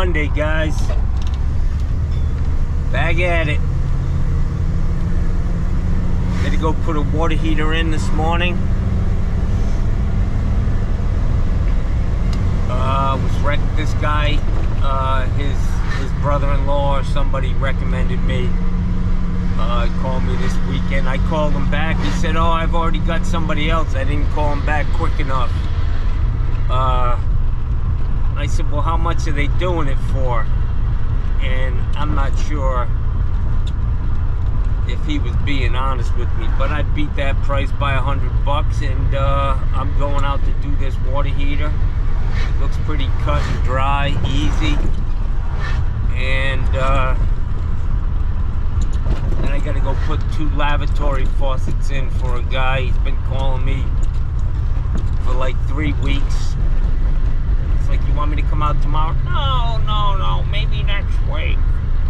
Monday, guys. Back at it. Had to go put a water heater in this morning. Was this guy, his brother-in-law or somebody recommended me. Called me this weekend. I called him back. He said, "Oh, I've already got somebody else." I didn't call him back quick enough. I said, "Well, how much are they doing it for?" And I'm not sure if he was being honest with me, but I beat that price by $100, and I'm going out to do this water heater. It looks pretty cut and dry, easy, and then I gotta go put 2 lavatory faucets in for a guy. He's been calling me for like 3 weeks. It's like, "You want me to come out tomorrow?" No, maybe next week.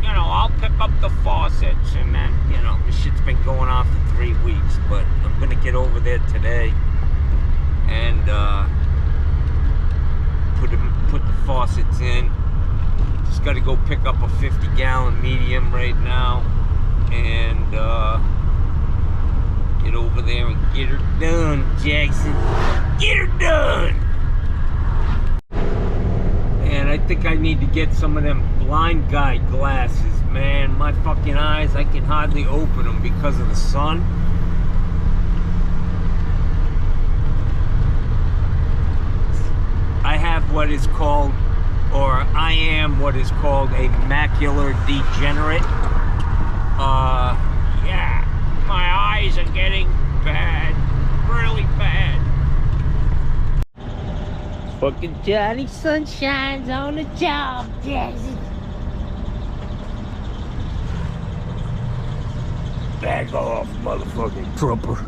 You know, I'll pick up the faucets, and then, you know, this shit's been going on for 3 weeks, but I'm gonna get over there today and put the faucets in. Just gotta go pick up a 50-gallon medium right now and get over there and get her done, Jackson. Get her done! And I think I need to get some of them blind guy glasses, man. My fucking eyes, I can hardly open them because of the sun. I have what is called, or I am what is called, a macular degenerate. Yeah, my eyes are getting bad, really bad. Fucking Johnny Sunshine's on the job, Jackson. Back off, motherfucking trooper.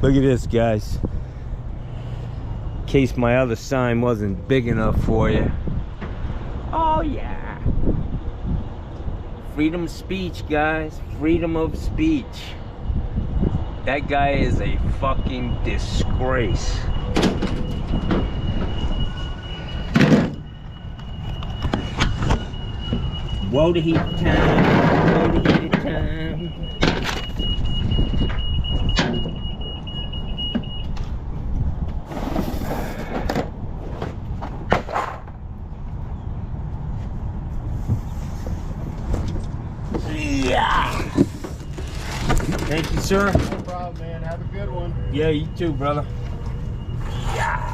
Look at this, guys. In case my other sign wasn't big enough for you. Oh yeah. Freedom of speech, guys. Freedom of speech. That guy is a fucking disgrace. Water heater time. Water heater time. Yeah. Thank you, sir. No problem, man. Have a good one. Yeah, you too, brother. Yeah.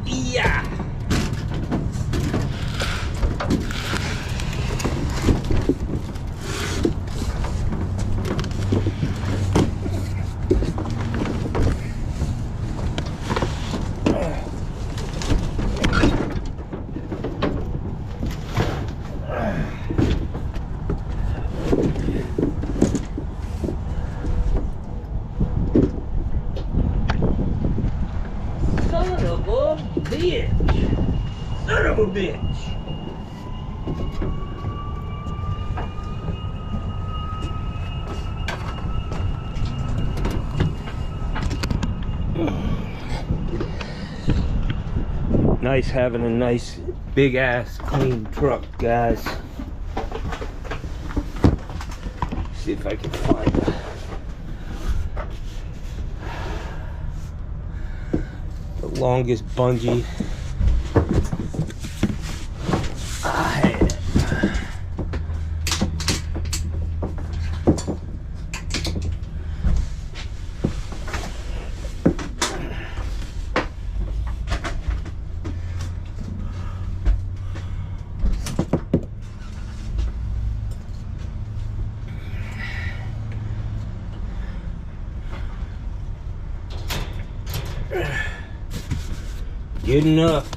Yeah. Son of a bitch. Nice having a nice big ass clean truck, guys. See if I can find the longest bungee I had. Good enough.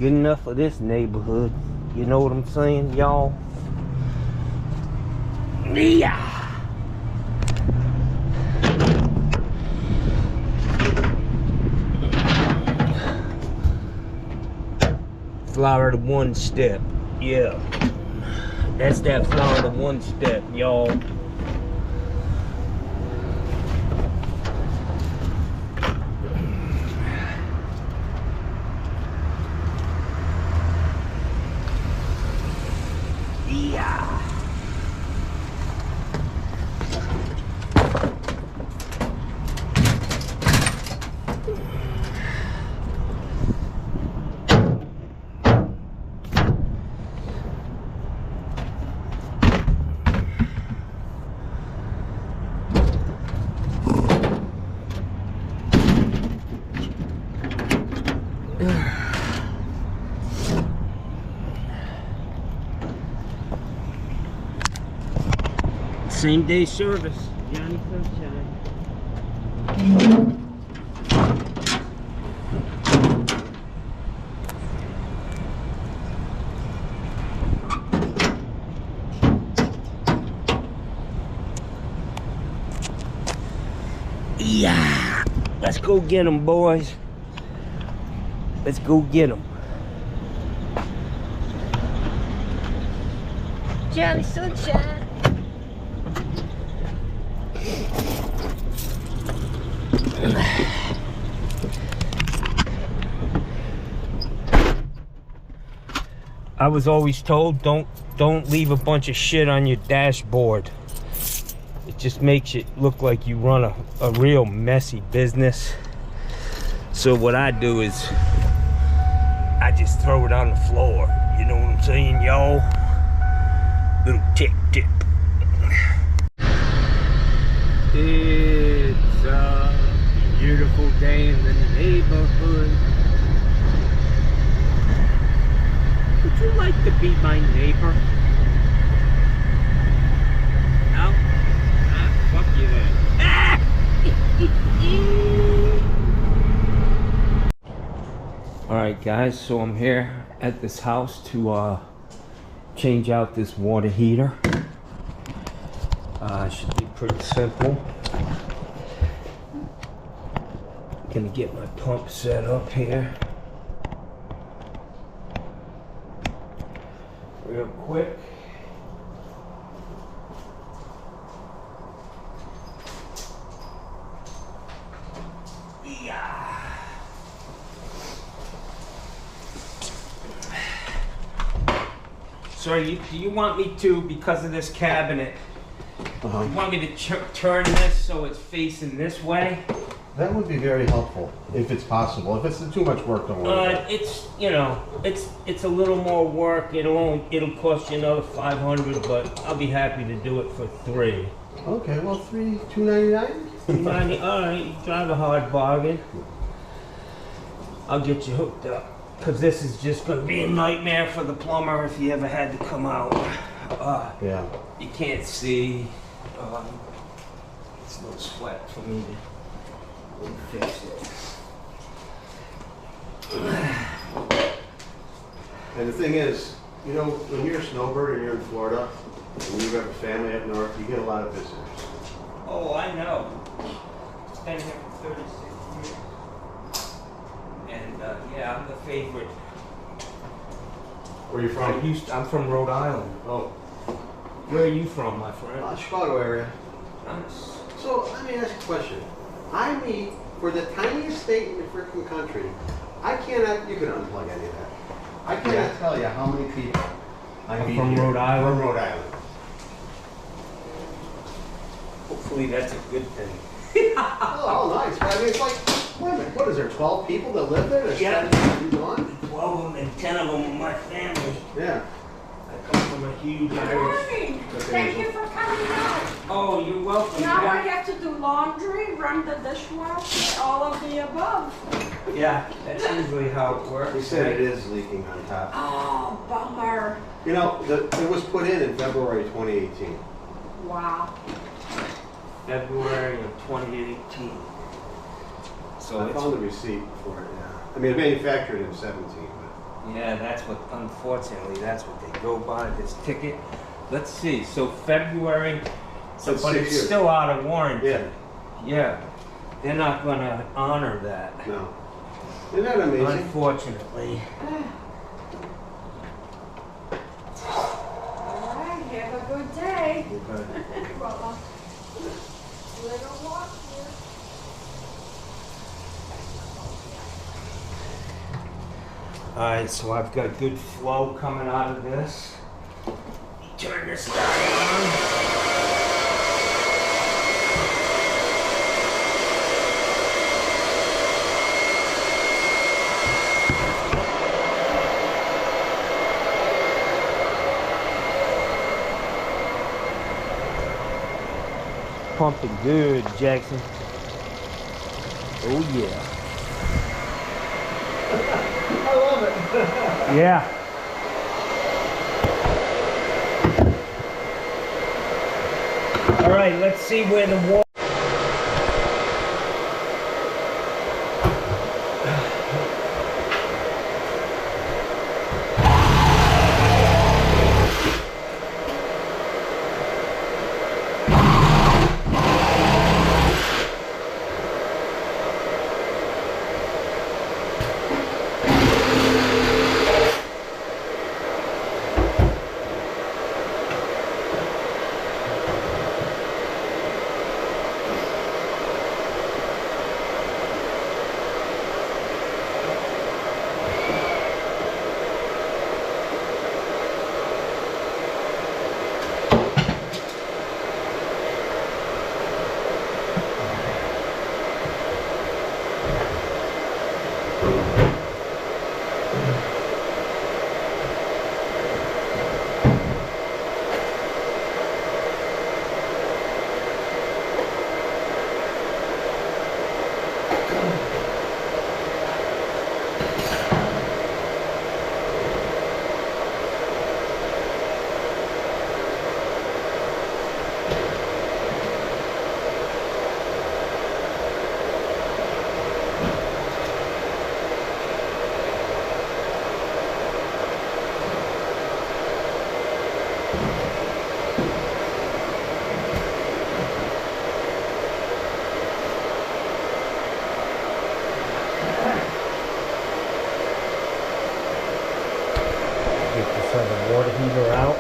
Good enough for this neighborhood. You know what I'm saying, y'all? Yeah. Florida one step. Yeah. That's that Florida one step, y'all. Yeah. Same day service, Johnny Sunshine. Yeah, let's go get them, boys. Let's go get them. Johnny Sunshine. I was always told don't leave a bunch of shit on your dashboard. It just makes it look like you run a real messy business. So what I do is I just throw it on the floor. You know what I'm saying, y'all? Little tip. It's a beautiful day in the neighborhood. Would you like to be my neighbor? No? Ah, fuck you then. Ah! Alright guys, so I'm here at this house to change out this water heater. Should be pretty simple. Gonna get my pump set up here real quick. Yeah. So do you want me to, because of this cabinet, you want me to turn this so it's facing this way? That would be very helpful, if it's possible. If it's too much work, don't worry. It's, you know, it's a little more work. It'll cost you another $500, but I'll be happy to do it for $3. Okay, well, $2.99? $2.99. All right, you drive a hard bargain. I'll get you hooked up, because this is just going to be a nightmare for the plumber if he ever had to come out. Yeah. You can't see. It's no sweat for me to fix it. And the thing is, you know, when you're a snowbird and you're in Florida, and you have a family up north, you get a lot of visitors. Oh, I know. It's been here for 36 years. And yeah, I'm the favorite. Where are you from? I'm from Rhode Island. Oh. Where are you from, my friend? Chicago area. Nice. So, let me ask you a question. I meet, for the tiniest state in the freaking country, I cannot, you can unplug any of that. I cannot tell you how many people I meet from here. Rhode Island? From Rhode Island. Hopefully that's a good thing. Oh, nice. But I mean, it's like, wait a minute, what is there, 12 people that live there? Yeah. 12 12 of them and 10 of them are my family. Yeah. I come from a huge Good Irish. morning. Thank you for coming out. Oh, you're welcome. Now I have to do laundry, run the dishwasher, all of the above. Yeah, that's usually how it works. They said it is leaking on top. Oh, bummer. You know, it was put in February 2018. Wow. February of 2018. So I found the receipt for it, yeah. I mean, it manufactured in 17, but... Yeah, that's what, unfortunately, that's what they go by, this ticket. Let's see, so February, so, That's but 6 it's years. still out of warranty. Yeah. Yeah, they're not gonna honor that, No. Isn't that amazing? unfortunately. All right, have a good day. Okay. Well, little walk here. Alright, so I've got good flow coming out of this. Turn this guy on. Pumping good, Jackson. Oh yeah. I love it. Yeah. All right, let's see where the water. Get this other water heater out.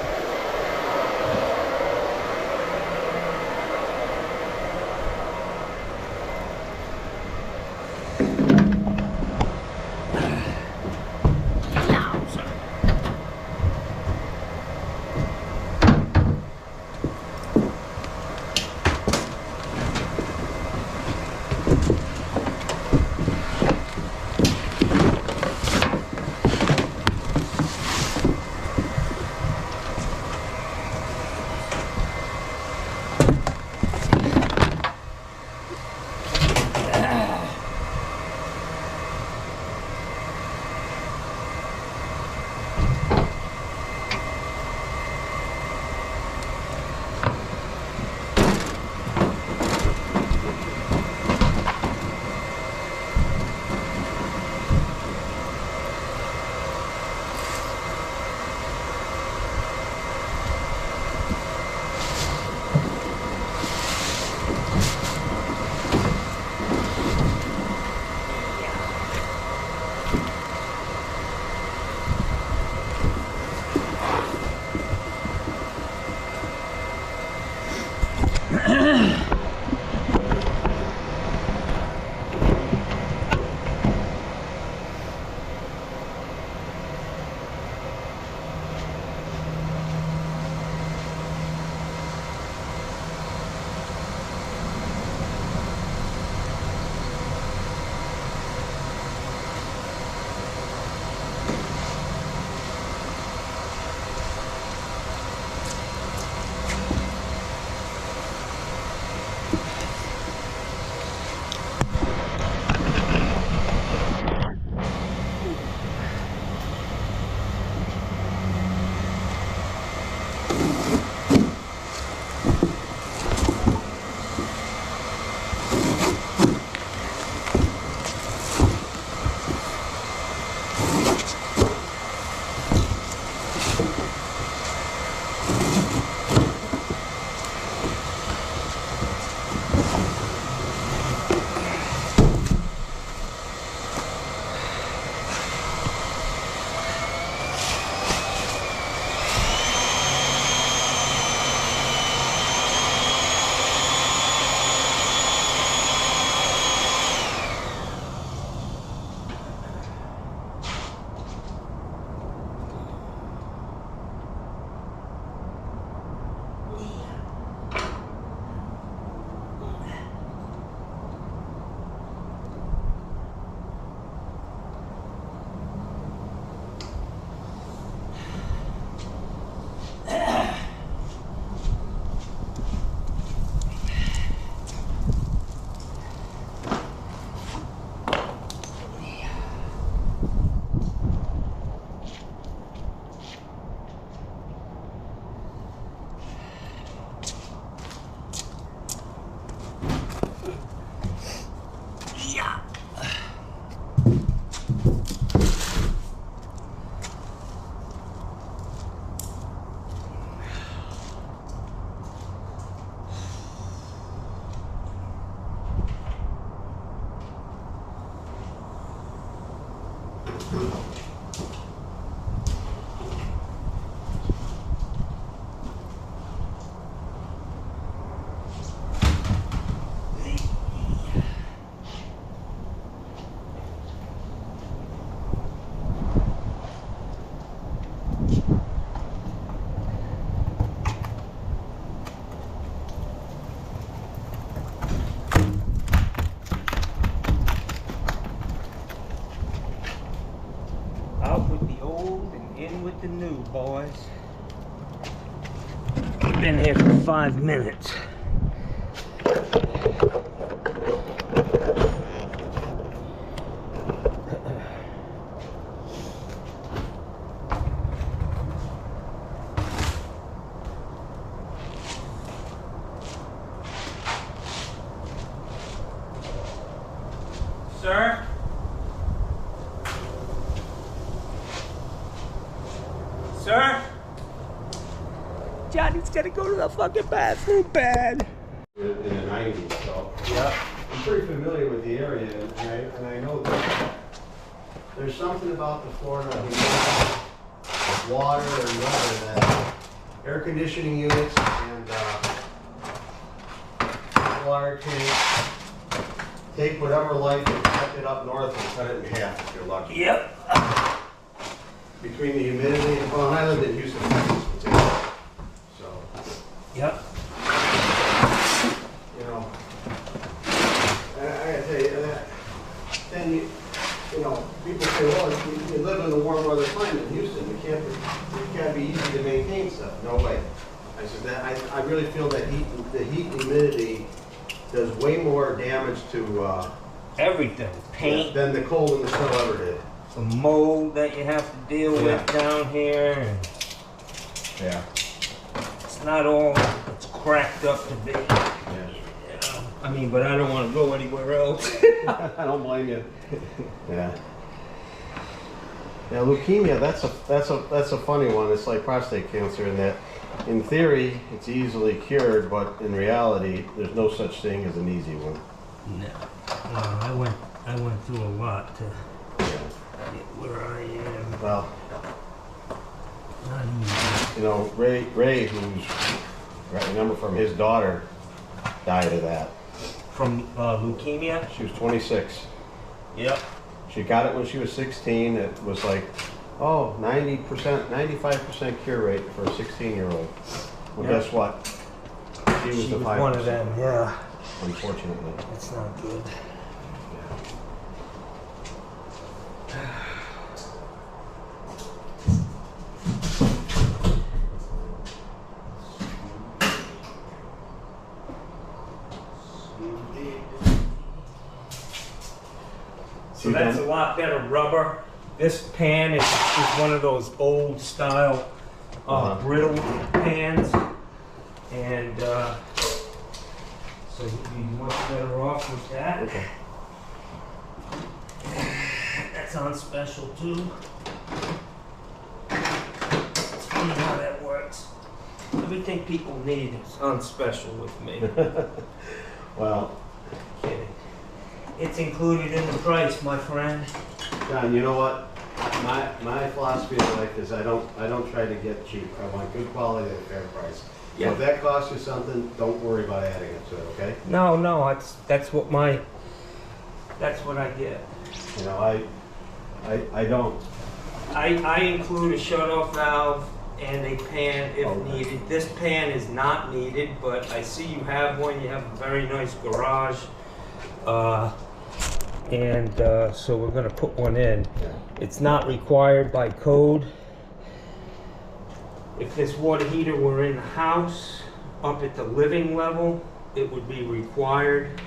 boys. Been here for 5 minutes. Sir? Sir? Johnny's gotta go to the fucking bathroom bad. In the 90s, so Yeah. I'm pretty familiar with the area, and I know that there's something about the Florida water and weather that air conditioning units and water tanks take whatever life and cut it up north and cut it in half if you're lucky. Yep. Between the humidity and, well, I lived in Houston, Texas, too. So, Yep. you know, I gotta tell you that. Then you know, people say, well, you live in a warm weather climate in Houston. It can't be easy to maintain stuff. No way. I said that I really feel that the heat and humidity does way more damage to Everything. Paint. than the cold and the snow ever did. The mold that you have to deal with down here. And Yeah. it's not all it's cracked up to be. Yeah. I mean, but I don't want to go anywhere else. I don't blame you. Yeah. Yeah, leukemia, that's a funny one. It's like prostate cancer in that in theory it's easily cured, but in reality there's no such thing as an easy one. No, I went through a lot to get where I am. Well, Not easy. you know, Ray who's right, remember from his daughter died of that. From leukemia? She was 26. Yep. She got it when she was 16. It was like, oh, 90%, 95% cure rate for a 16-year-old. Well, Yep. guess what? She was She the was 5%. one of them, yeah. Unfortunately. That's not good. So that's a lot better rubber. This pan is one of those old style brittle pans. And so you'd be much better off with that. Okay. That's on special too. It's funny how that works. Everything people need is on special with me. Well, Kidding. It's included in the price, my friend. John, you know what? My philosophy of life is I don't try to get cheap. I want good quality at a fair price. Yeah. So if that costs you something, don't worry about adding it to it, okay? No, that's what I get. You know, I don't. I include a shut-off valve and a pan if Okay. needed. This pan is not needed, but I see you have one. You have a very nice garage. So we're gonna put one in. Yeah. It's not required by code. If this water heater were in the house, up at the living level, it would be required.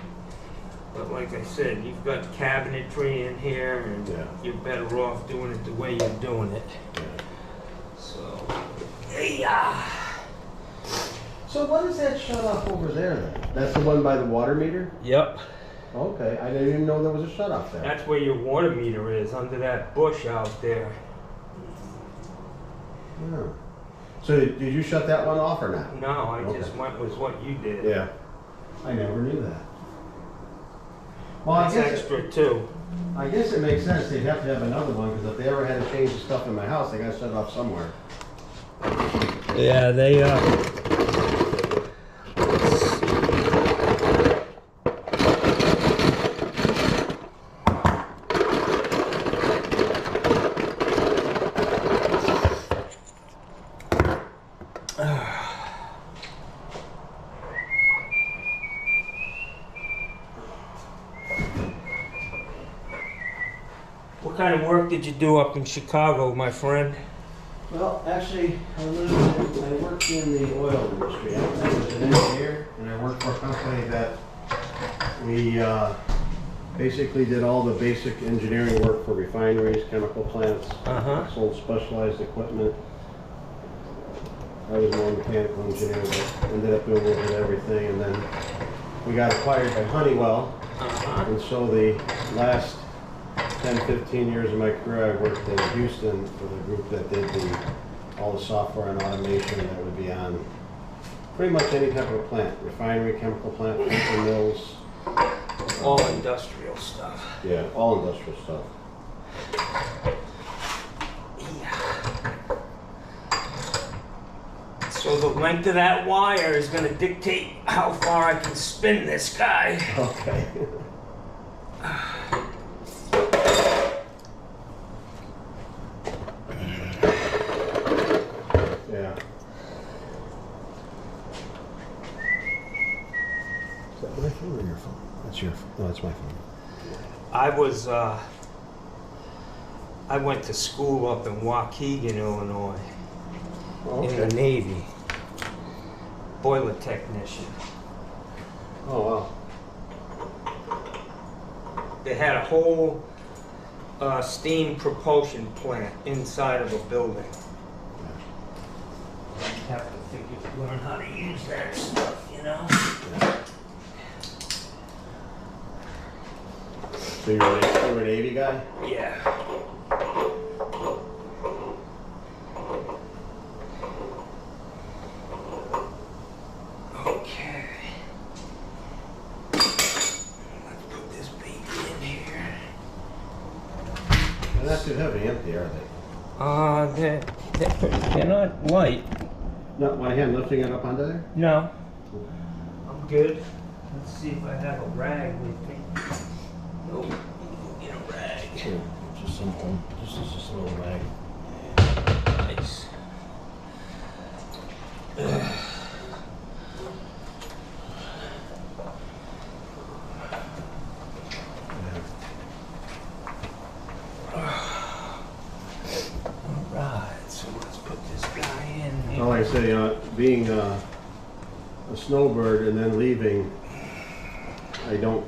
But like I said, you've got cabinetry in here, and Yeah. you're better off doing it the way you're doing it. Yeah. So, yeah. So what is that shut off over there then? That's the one by the water meter? Yep. Okay, I didn't even know there was a shut off there. That's where your water meter is, under that bush out there. Yeah. So did you shut that one off or not? No, I Okay. just went with what you did. Yeah. I never knew that. Well, That's extra too. I guess it makes sense. They'd have to have another one because if they ever had to change the stuff in my house, they got to shut it off somewhere. Yeah, they What kind of work did you do up in Chicago, my friend? Well, actually, I worked in the oil industry. I was an engineer, and I worked for a company that we basically did all the basic engineering work for refineries, chemical plants, sold specialized equipment. I was more mechanical engineer, but ended up doing a little bit of everything, and then we got acquired by Honeywell, and so the last 10, 15 years of my career, I worked in Houston for the group that did all the software and automation that would be on pretty much any type of plant, refinery, chemical plant, paper mills. All industrial stuff. Yeah, all industrial stuff. So the length of that wire is going to dictate how far I can spin this guy. Okay. Yeah. Is that my phone or your phone? That's your phone. No, that's my phone. I went to school up in Waukegan, Illinois, Oh, in the Navy. Boiler technician. Oh, wow. They had a whole steam propulsion plant inside of a building. You have to learn how to use that stuff, you know? So you're a Navy guy? Yeah. Okay. Let's put this baby in here. They're not too heavy, empty, are they? They're not light. Not my hand lifting it up onto there? No. I'm good. Let's see if I have a rag with me. Nope. Get a rag. Sure. Just something. Just a little rag. Nice. Alright, so let's put this guy in here. Well, like I say, being a snowbird and then leaving, I don't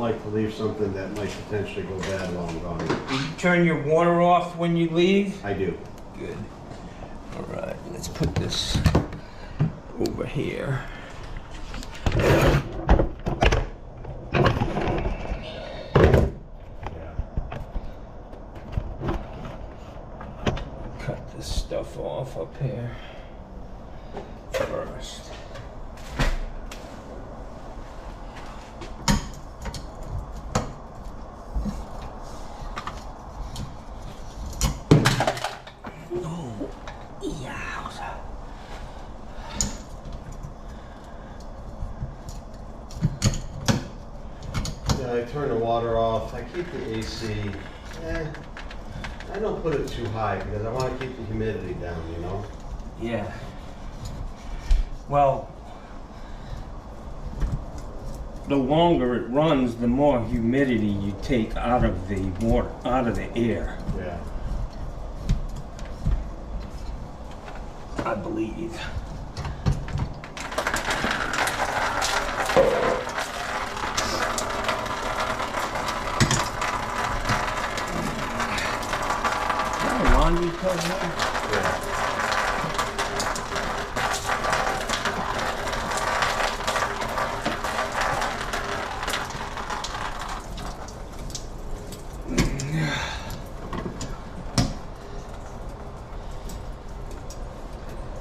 like to leave something that might potentially go bad while I'm gone. Do you turn your water off when you leave? I do. Good. Alright, let's put this over here. Cut this stuff off up here first. I turn the water off. I keep the AC. I don't put it too high because I want to keep the humidity down, you know? Yeah. Well, the longer it runs, the more humidity you take out of the water, out of the air. Yeah. I believe. Laundry coat here? Yeah.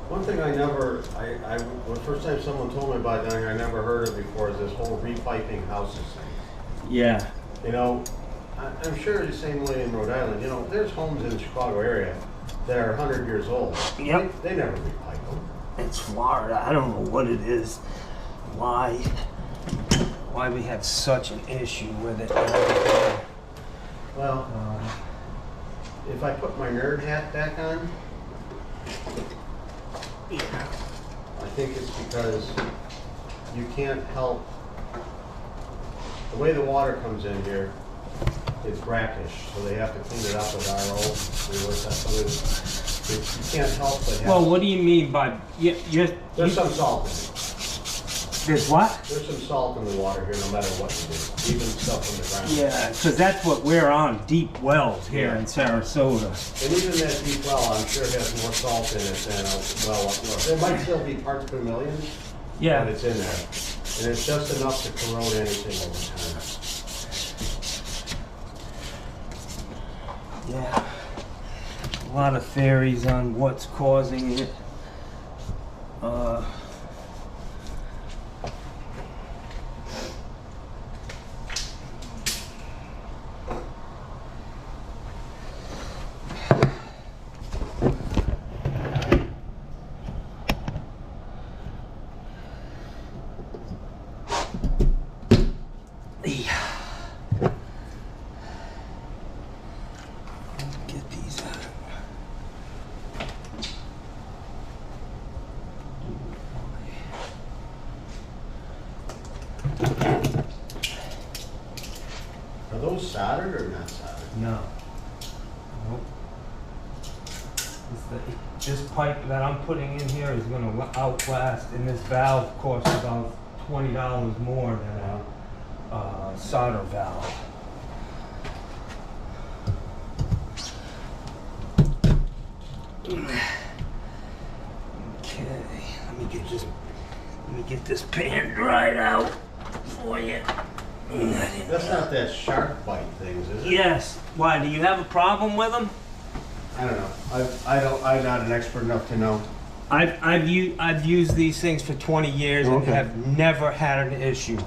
One thing the first time someone told me about that, I never heard of before, is this whole repiping houses thing. Yeah. You know, I'm sure the same way in Rhode Island, you know, there's homes in the Chicago area that are 100 years old. Yep. They never repipe them. It's Florida. I don't know what it is. Why we have such an issue with it. Well, if I put my nerd hat back on, Yeah. I think it's because you can't help the way the water comes in here. it's brackish, so they have to clean it up with RO. So you can't help but have. Well, what do you mean by There's some salt in it. There's what? There's some salt in the water here, no matter what you do, even stuff from the ground. Yeah, because that's what we're on, deep wells here in Sarasota. And even that deep well, I'm sure has more salt in it than a well up north. There might still be parts per million, but it's in there. And it's just enough to corrode anything over time. Yeah. A lot of theories on what's causing it. Get these out. Are those soldered or not soldered? No. Nope. This pipe that I'm putting in here is going to outlast, and this valve costs about $20 more than a solder valve. Okay, let me get this pan dried out for you. That's not that shark bite things, is it? Yes. Why? Do you have a problem with them? I don't know. I'm not an expert enough to know. I've used these things for 20 years and have never had an issue.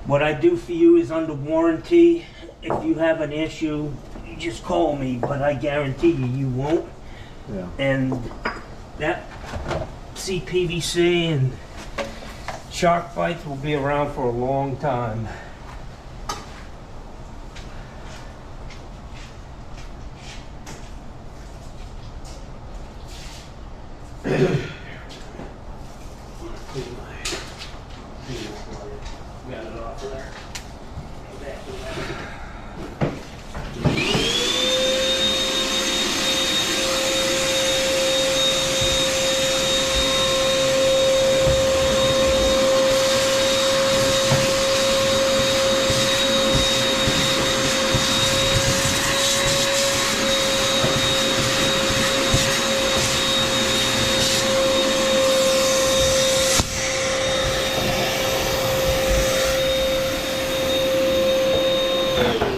What I do for you is under warranty. If you have an issue, you just call me, but I guarantee you won't. Yeah. And that CPVC and shark bites will be around for a long time. Got it off there.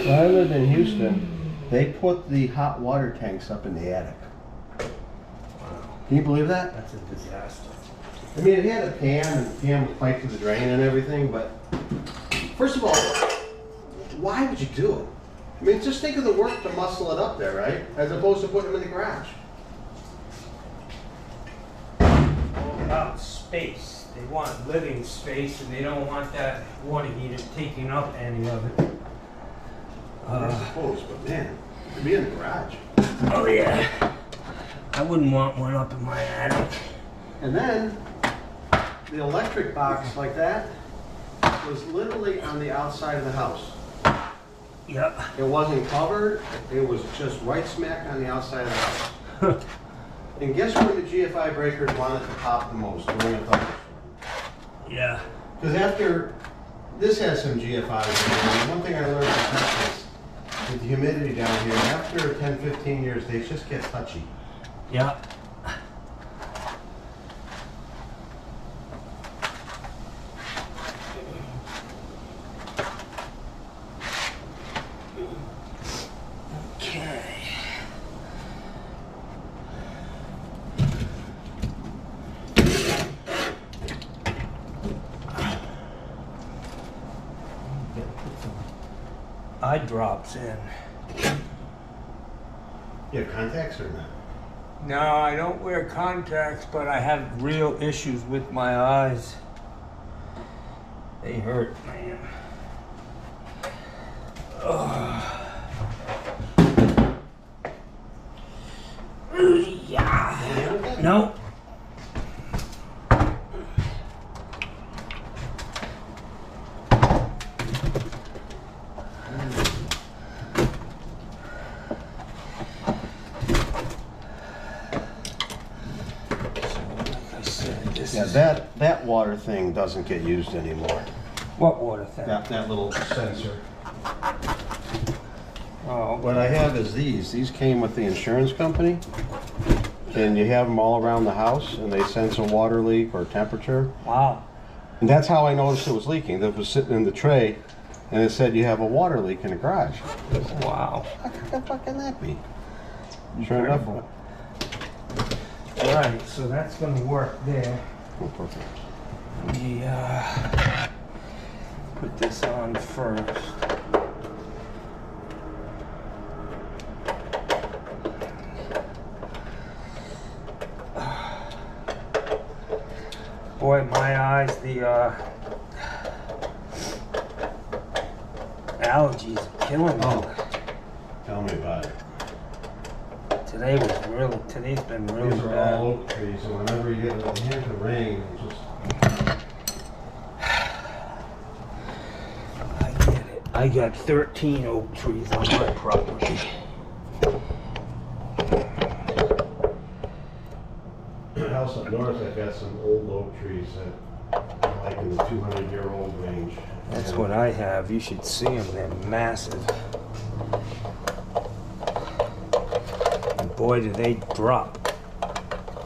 When I lived in Houston, they put the hot water tanks up in the attic. Can you believe that? That's a disaster. I mean, it had a pan, and the pan was piped to the drain and everything, but first of all, why would you do it? I mean, just think of the work to muscle it up there, right? As opposed to putting them in the garage. All about space. They want living space, and they don't want that water heater taking up any of it. I suppose, but man, to be in the garage. Oh yeah. I wouldn't want one up in my attic. And then, the electric box like that was literally on the outside of the house. Yep. It wasn't covered, it was just right smack on the outside of the house. And guess where the GFI breakers wanted to pop the most during a thunderstorm? Yeah. Because after, this has some GFIs in there, and one thing I learned from Texas, with the humidity down here, after 10, 15 years, they just get touchy. Yeah. Okay. Put some eye drops in. You have contacts or not? No, I don't wear contacts, but I have real issues with my eyes. They hurt, man. Ugh. Yeah. No. that water thing doesn't get used anymore. What water thing? That little sensor. Oh, What I have is these. These came with the insurance company. And you have them all around the house, and they sense a water leak or temperature. wow. And that's how I noticed it was leaking. That was sitting in the tray, and it said you have a water leak in the garage. Wow. How could the fuck can that be? Sure enough. Right, so that's gonna work there. Oh, perfect. We put this on first. Boy, my eyes, the allergies are killing me. Oh, tell me about it. Today's been really These are bad. all oak trees, and whenever you get a hint of rain, it just... I get it. I got 13 oak trees on my property. The house up north, I've got some old oak trees that are like in the 200-year-old range. That's what I have. You should see them. They're massive. And boy, do they drop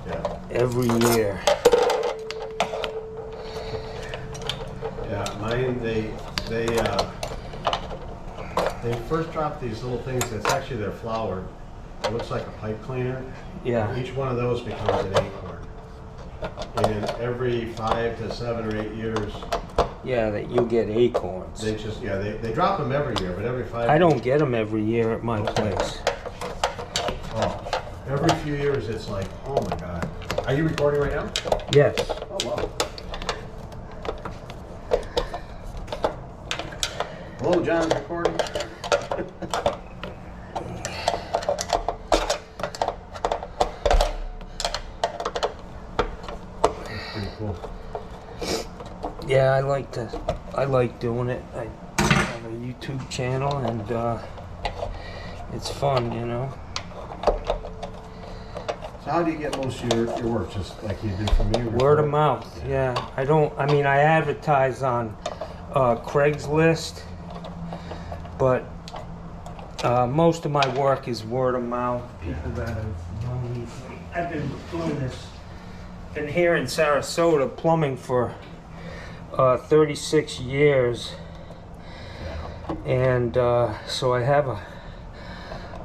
Yeah. every year. Yeah, mine, they first dropped these little things, that's actually their flower. It looks like a pipe cleaner. Yeah. Each one of those becomes an acorn. And every 5 to 7 or 8 years, Yeah, that you get acorns. they just, yeah, they drop them every year, but every 5... I don't get them every year at my place. Oh, every few years it's like, oh my God. Are you recording right now? Yes. Oh, wow. Hello, John, recording? Pretty cool. Yeah, I like doing it. I have a YouTube channel and it's fun, you know. So how do you get most of your work? Just like you do for me? Word of mouth, yeah. I advertise on Craigslist, but most of my work is word of mouth. People that have known me. I've been doing this, been here in Sarasota plumbing for 36 years, and so I have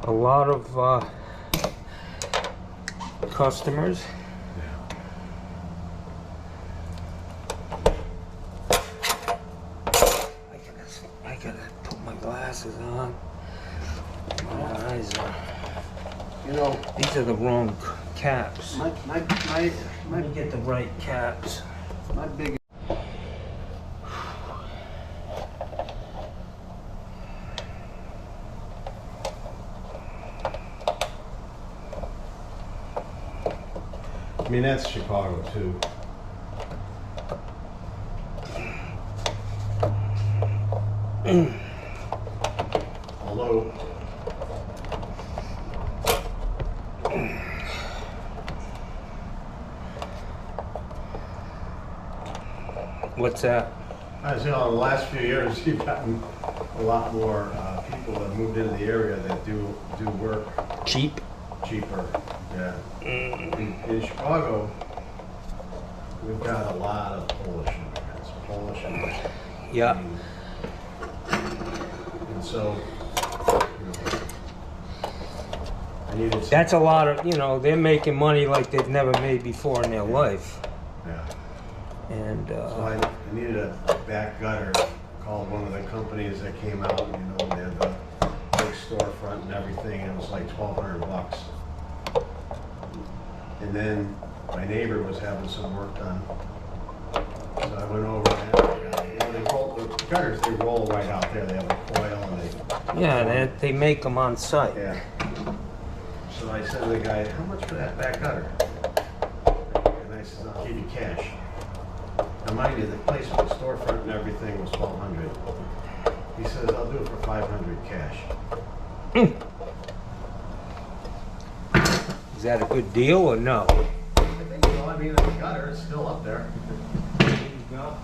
a lot of customers. I gotta put my glasses on. My eyes are. You know, These are the wrong caps. my Let me get the right caps. big... I mean, that's Chicago too. Although, What's that? as you know, in the last few years, you've gotten a lot more people that moved into the area that do work Cheap? cheaper. Yeah. In Chicago, we've got a lot of Polish immigrants. Polish immigrants. Yeah. And so, I needed some, That's a lot of, they're making money like they've never made before in their life. yeah. And, So I needed a back gutter. Called one of the companies that came out, and, they had the big storefront and everything. It was like $1,200. And then my neighbor was having some work done. So I went over and they roll the gutters, they roll right out there. They have a coil and they... yeah, they make them on site. Yeah. So I said to the guy, how much for that back gutter? And I said, I'll give you cash. Now mind you, the place with the storefront and everything was $1,200. He says, I'll do it for $500 cash. Is that a good deal or no? I think so. I mean, the gutter is still up there. There you go.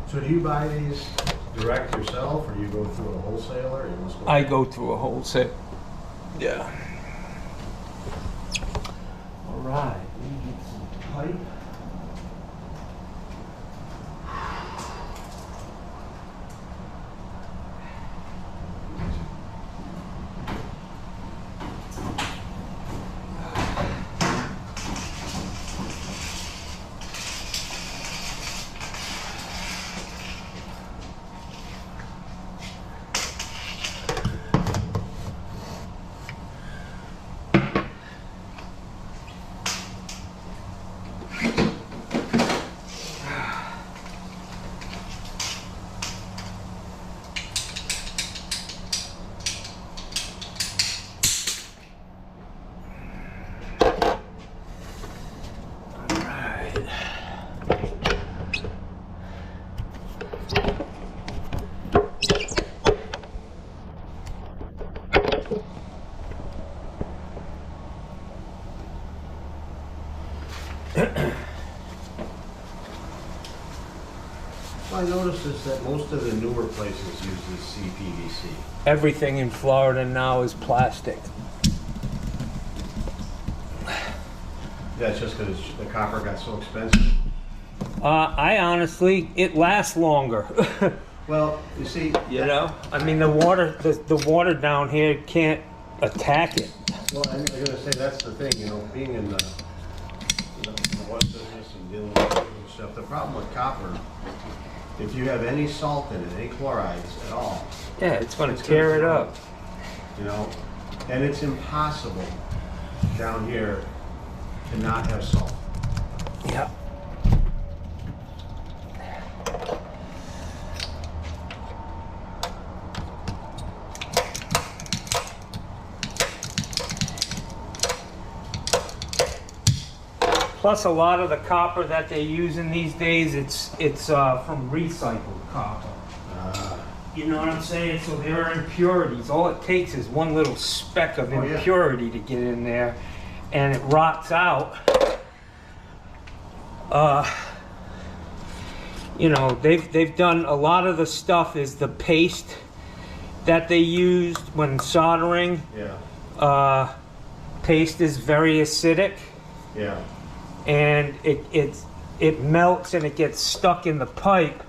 So do you buy these direct yourself, or you go through a wholesaler? Or you must go I go through a wholesale. Yeah. All right. Let me get some pipe. Well, I noticed is that most of the newer places use this CPVC. Everything in Florida now is plastic. Yeah, it's just because the copper got so expensive. I honestly, it lasts longer. Well, you see, You know, I mean the water down here can't attack it. well, I'm gonna say that's the thing, you know, being in the oil business and dealing with stuff. The problem with copper, if you have any salt in it, any chlorides at all, Yeah, it's gonna It's tear gonna it grow. up. you know, and it's impossible down here to not have salt. Yeah. Plus, a lot of the copper that they're using these days, it's from recycled copper. You know what I'm saying? So there are impurities. All it takes is one little speck of Oh, yeah. impurity to get in there, and it rots out. You know, they've done a lot of the stuff is the paste that they used when soldering. Yeah, Paste is very acidic, yeah. and it melts and it gets stuck in the pipe.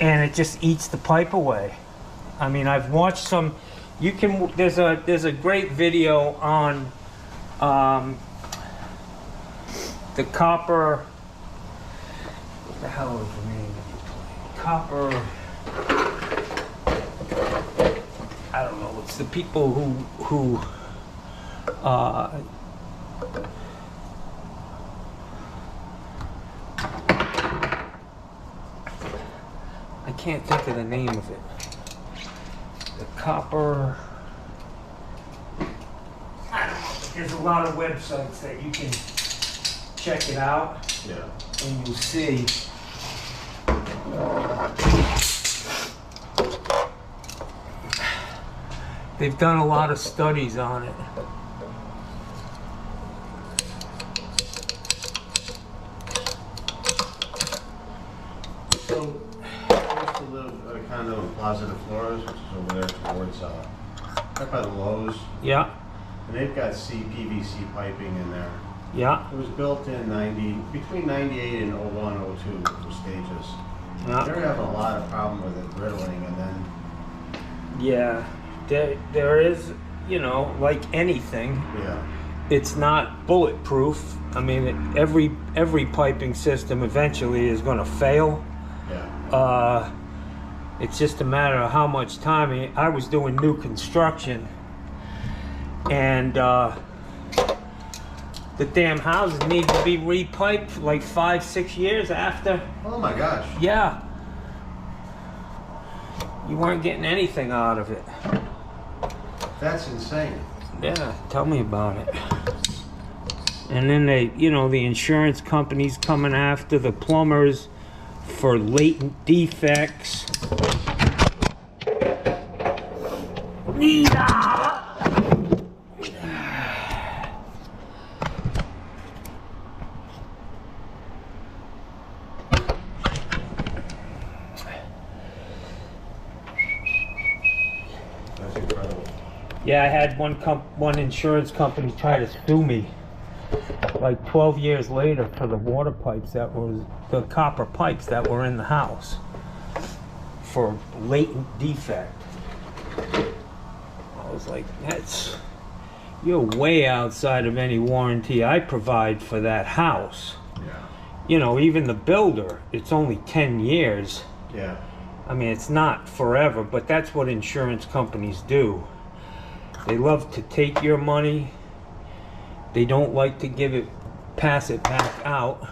And it just eats the pipe away. I mean, I've watched some. There's a great video on the copper. What the hell is the name? Copper. I don't know. It's the people who I can't think of the name of it. The copper. I don't know. There's a lot of websites that you can check it out, Yeah. and you'll see. They've done a lot of studies on it. So, I used to live at a condo in Plaza de Flores, which is over there towards, right by the Lowe's, Yeah, and they've got CPVC piping in there. yeah, It was built in between 98 and 01, 02 for stages. yeah. They're having a lot of problem with it brittling, and then, Yeah, there is, you know, like anything, yeah, it's not bulletproof. I mean, every piping system eventually is going to fail. yeah, It's just a matter of how much time. I was doing new construction, and the damn houses need to be repiped like 5-6 years after. oh my gosh. Yeah. You weren't getting anything out of it. That's insane. Yeah, tell me about it. And then they, you know, the insurance companies coming after the plumbers for latent defects. That's incredible. Yeah, I had one insurance company try to sue me like 12 years later for the water pipes that was the copper pipes that were in the house for latent defect. I was like, you're way outside of any warranty I provide for that house. Yeah. You know, even the builder, it's only 10 years. Yeah. I mean, it's not forever, but that's what insurance companies do. They love to take your money. They don't like to pass it back out.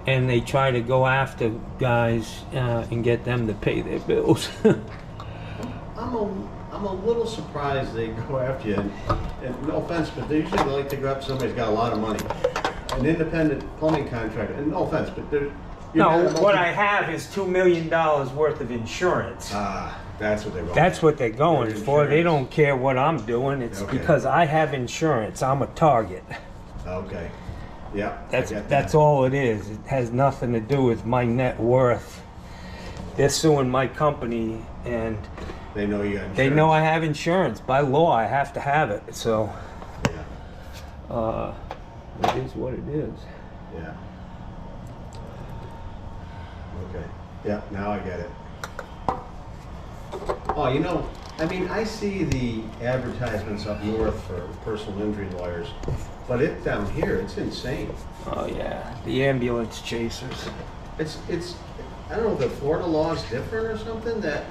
And they try to go after guys and get them to pay their bills. I'm a little surprised they go after you. And no offense, but they usually like to go after somebody who's got a lot of money. An independent plumbing contractor. And no offense, but they're... No, what I have is $2 million worth of insurance. Ah, that's what they're going That's what they're going for. They don't care what I'm doing. It's because I have insurance. I'm a target. Okay. Yeah. That's all it is. It has nothing to do with my net worth. They're suing my company, and they know you got insurance. They know I have insurance. By law, I have to have it. So, it is what it is. Yeah. Okay. Yeah, now I get it. Oh, you know, I mean, I see the advertisements up north for personal injury lawyers, but it down here, it's insane. Oh yeah, the ambulance chasers. It's. I don't know if the Florida law is different or something. That.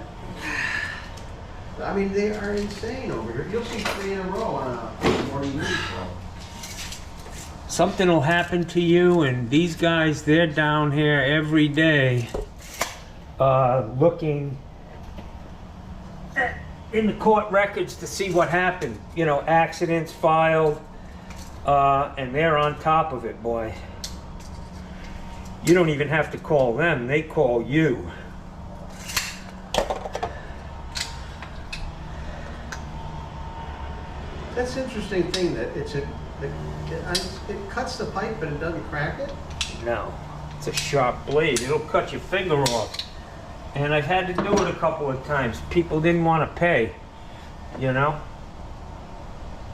I mean, they are insane over here. You'll see 3 in a row on a morning news show. Something will happen to you, and these guys, they're down here every day looking in the court records to see what happened. You know, accidents filed, and they're on top of it, boy. You don't even have to call them, they call you. That's an interesting thing, that it cuts the pipe but it doesn't crack it? No, it's a sharp blade. It'll cut your finger off. And I've had to do it a couple of times. People didn't want to pay, you know?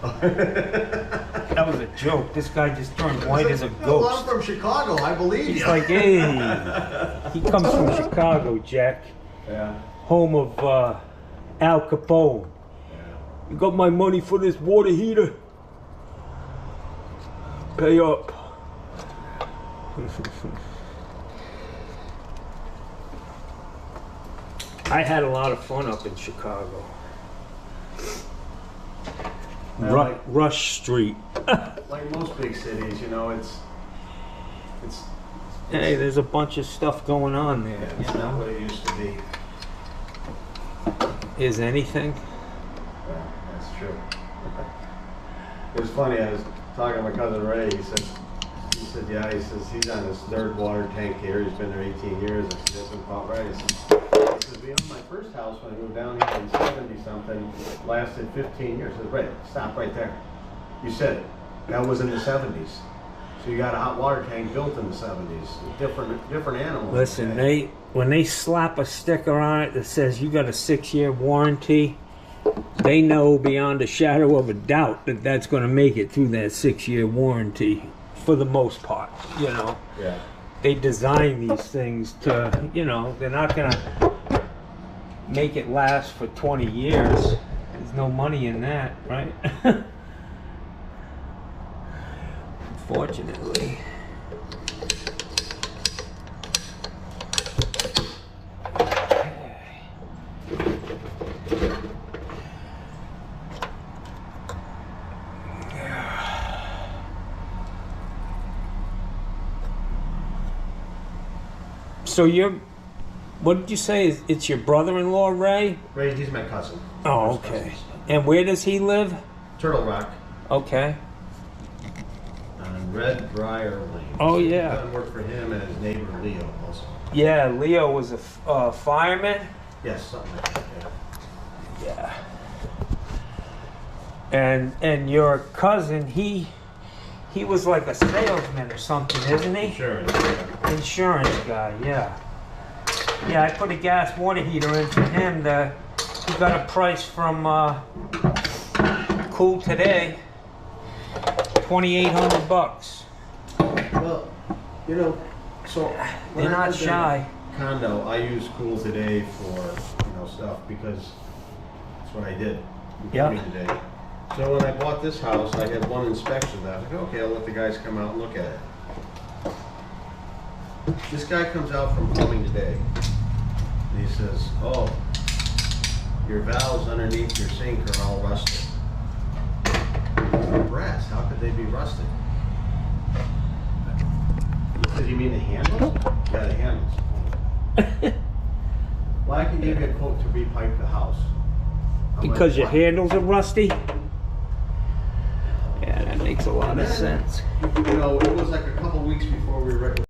That was a joke. This guy just turned white as a ghost. Well, I'm from Chicago, I believe He's you. like, hey. He comes from Chicago, Jack. Yeah. Home of Al Capone. You got my money for this water heater? Pay up. I had a lot of fun up in Chicago. Rush Street. Like most big cities, you know, it's hey, there's a bunch of stuff going on there. Yeah, it's not what it used to be. Is anything? Yeah, that's true. It was funny, I was talking to my cousin Ray, he said, yeah, he says he's on his 3rd water tank here, he's been there 18 years. I said, that's about right. He says, we owned my first house when I moved down here in 70-something, lasted 15 years. I said, Ray, stop right there. You said it. That was in the 70s. So you got a hot water tank built in the 70s. Different animal. Listen, when they slap a sticker on it that says you got a 6-year warranty, they know beyond a shadow of a doubt that that's going to make it through that 6-year warranty for the most part, you know. Yeah. They design these things to, you know, they're not going to make it last for 20 years. There's no money in that, right? Unfortunately. So What did you say? It's your brother-in-law, Ray? Ray, he's my cousin. Oh, okay. And where does he live? Turtle Rock. Okay. On Red Briar Lane. Oh, So yeah. I've done work for him and his neighbor Leo also. Yeah, Leo was a fireman. Yes, something like that, yeah. Yeah. And your cousin, he was like a salesman or something, isn't he? Insurance, yeah. Insurance guy, yeah. Yeah, I put a gas water heater in for him. He got a price from Cool Today, $2,800. Well, you know, so when They're I not lived in shy. a condo, I use Cool Today for, stuff because that's what I did. Yeah. Today. So when I bought this house, I had one inspection. I was like, okay, I'll let the guys come out and look at it. This guy comes out from plumbing today, and he says, "Oh, your valves underneath your sink are all rusted." Brass? How could they be rusted? He said, "You mean the handles?" Yeah, the handles. Well, I can give you a quote to repipe the house. I'm like, Because your "What?" handles are rusty? Yeah, that makes a lot of sense. You know, it was like a couple weeks before we were ready.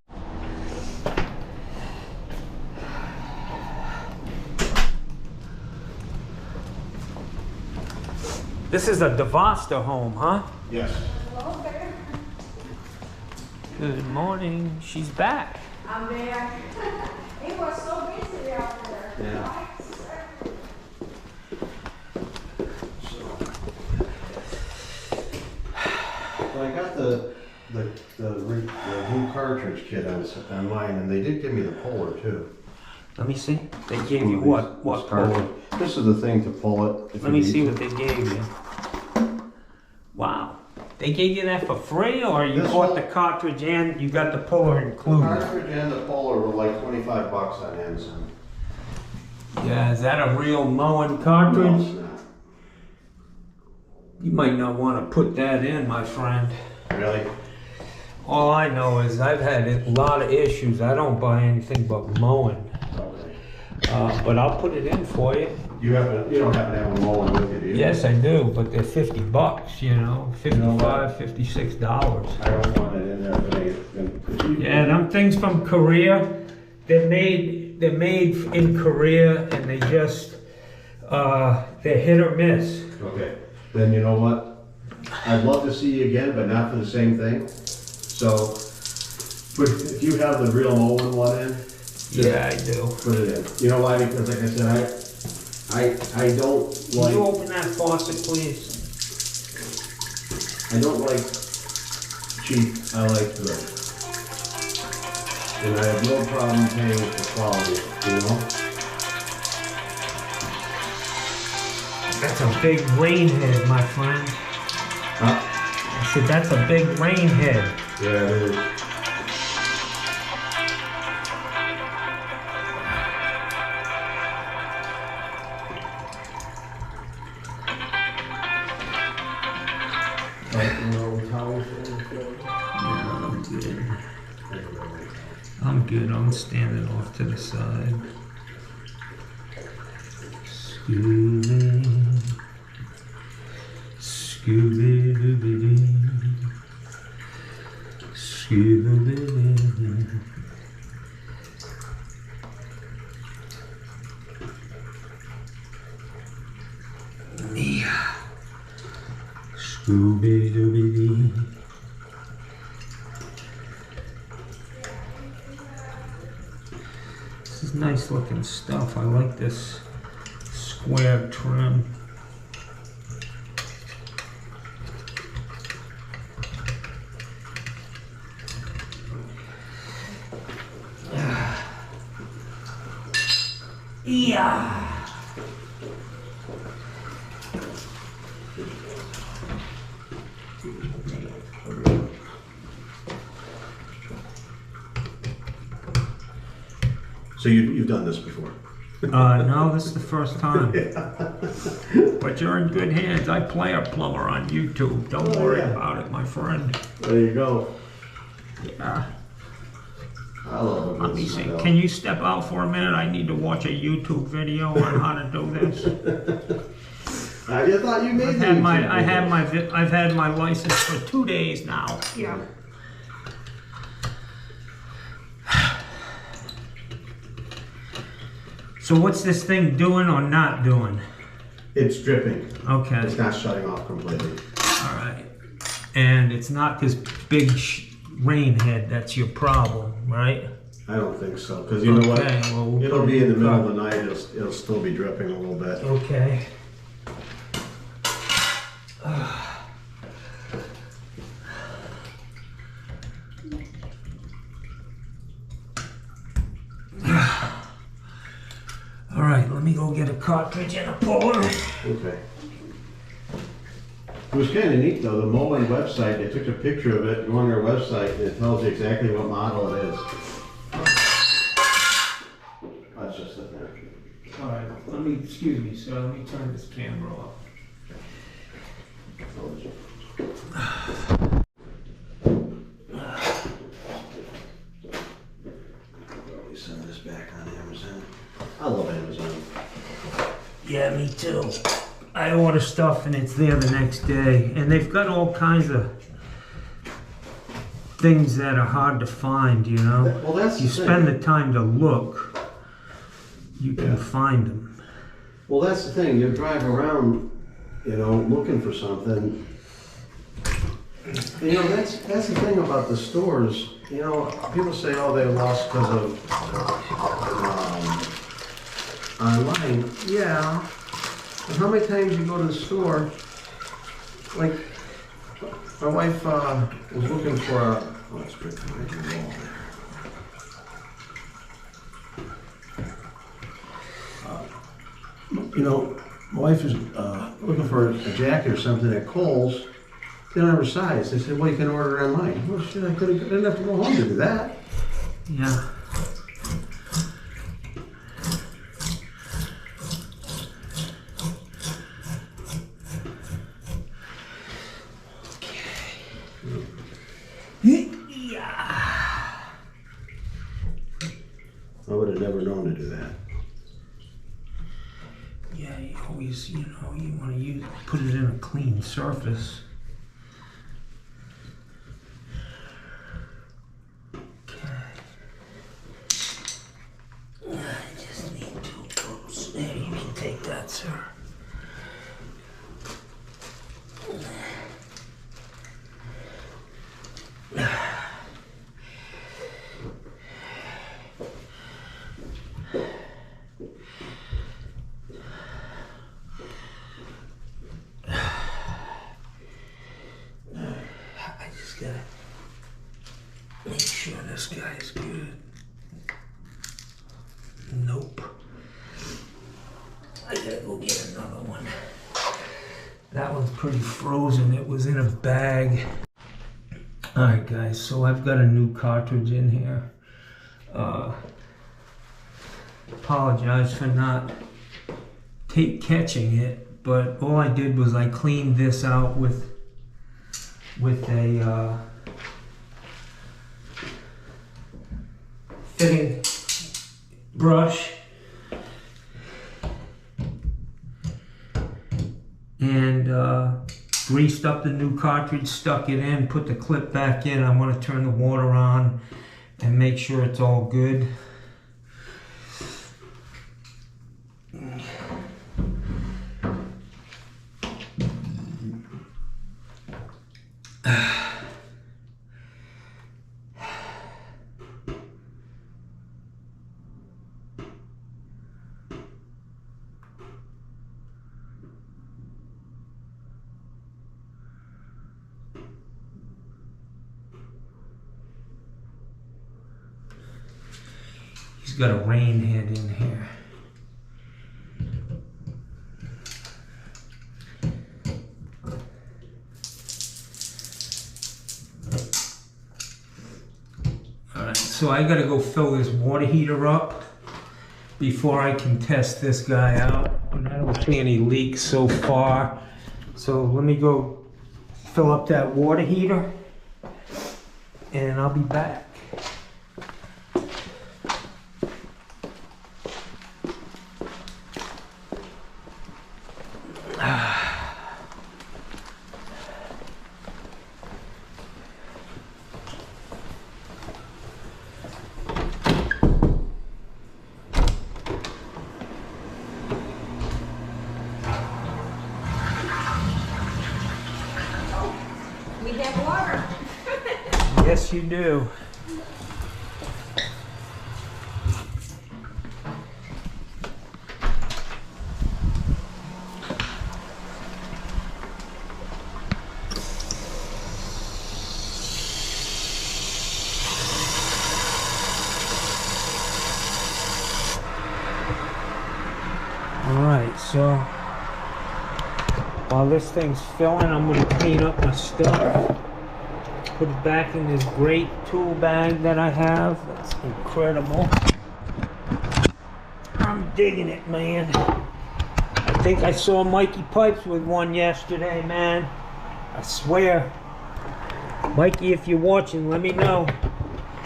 This is a DeVoster home, huh? Yes. Okay. Good morning. She's back. I'm there. It was so busy out there. Yeah. So I got the new cartridge kit on mine, and they did give me the puller too. Let me see. They gave you what? What cartridge? This is the thing to pull it. if Let you me need see to. what they gave you. Wow. They gave you that for free, or you This bought one- the cartridge and you got the puller The included? cartridge and the puller were like $25 on Amazon. Yeah, is that a real mowing No, cartridge? it's not. You might not want to put that in, my friend. Really? All I know is I've had a lot of issues. I don't buy anything but mowing. Okay. But I'll put it in for you. You don't happen to have a mowing with you, do you? Yes, I do, but they're $50, you know, $55, $56. I don't want it in there if it ain't. Yeah, them things from Korea, they're made in Korea, and they just they're hit or miss. Okay, then you know what? I'd love to see you again, but not for the same thing. So, if you have the real mowing one in, Yeah, I do. put it in. You know why? Because like I said, I don't Can like you open that faucet, please? I don't like cheap. I like good, and I have no problem paying for quality. You know. That's a big rain head, my friend. Huh? I said that's a big rain head. Yeah, it is. I'm good. I'm standing off to the side. Scooby, Scooby Dooby, Scooby Dooby. Yeah. Scooby Dooby Doo. This is nice looking stuff. I like this square trim. Yeah. So you've done this before? No, this is the first time. But you're in good hands. I play a plumber on YouTube. Don't worry about it, my friend. There you go. Yeah. I love a Let good me see. smell. Can you step out for a minute? I need to watch a YouTube video on how to do this. I just thought you made I've the had YouTube videos. I've had my license for 2 days now. Yeah. So what's this thing doing or not doing? It's dripping. Okay. It's not shutting off completely. All right. And it's not this big rain head that's your problem, right? I don't think so, because you know what? Well, we'll It'll put be it in the middle car. of the night. It'll still be dripping a little bit. Okay. All right, let me go get a cartridge and a puller. Okay. It was kind of neat though, the Mullen website, they took a picture of it, go on their website, and it tells you exactly what model it is. That's just a thing. All right, excuse me, sir, let me turn this camera off. We send this back on Amazon. I love Amazon. Yeah, me too. I order stuff and it's there the next day. And they've got all kinds of things that are hard to find, you know? Well, that's You the spend thing. the time to look, you can find them. Well, that's the thing, you drive around, you know, looking for something. You know, that's the thing about the stores. You know, people say, oh, they lost because of online. Yeah. But how many times you go to the store? Like, my wife was looking for a. Oh, it's pretty behind the wall there. You know, my wife is looking for a jacket or something at Kohl's. They don't have her size. They said, well, you can order it online. Well, shit, I didn't have to go home to do that. Yeah. I would have never known to do that. Yeah, you always, you know, you want to put it in a clean surface. Okay. I just need 2 clothes. There, you can take that, sir. I just gotta make sure this guy's good. Nope. I gotta go get another one. That one's pretty frozen. It was in a bag. Alright guys, so I've got a new cartridge in here. Apologize for not catching it, but all I did was I cleaned this out with a fitting brush and greased up the new cartridge, stuck it in, put the clip back in. I want to turn the water on and make sure it's all good. He's got a rain head in here. Alright, so I gotta go fill this water heater up before I can test this guy out. And I don't see any leaks so far. So let me go fill up that water heater and I'll be back. We have water. Yes, you do. Alright, so while this thing's filling, I'm going to clean up my stuff. Put it back in this great tool bag that I have. That's incredible. I'm digging it, man. I think I saw Mikey Pipes with one yesterday, man. I swear. Mikey, if you're watching, let me know.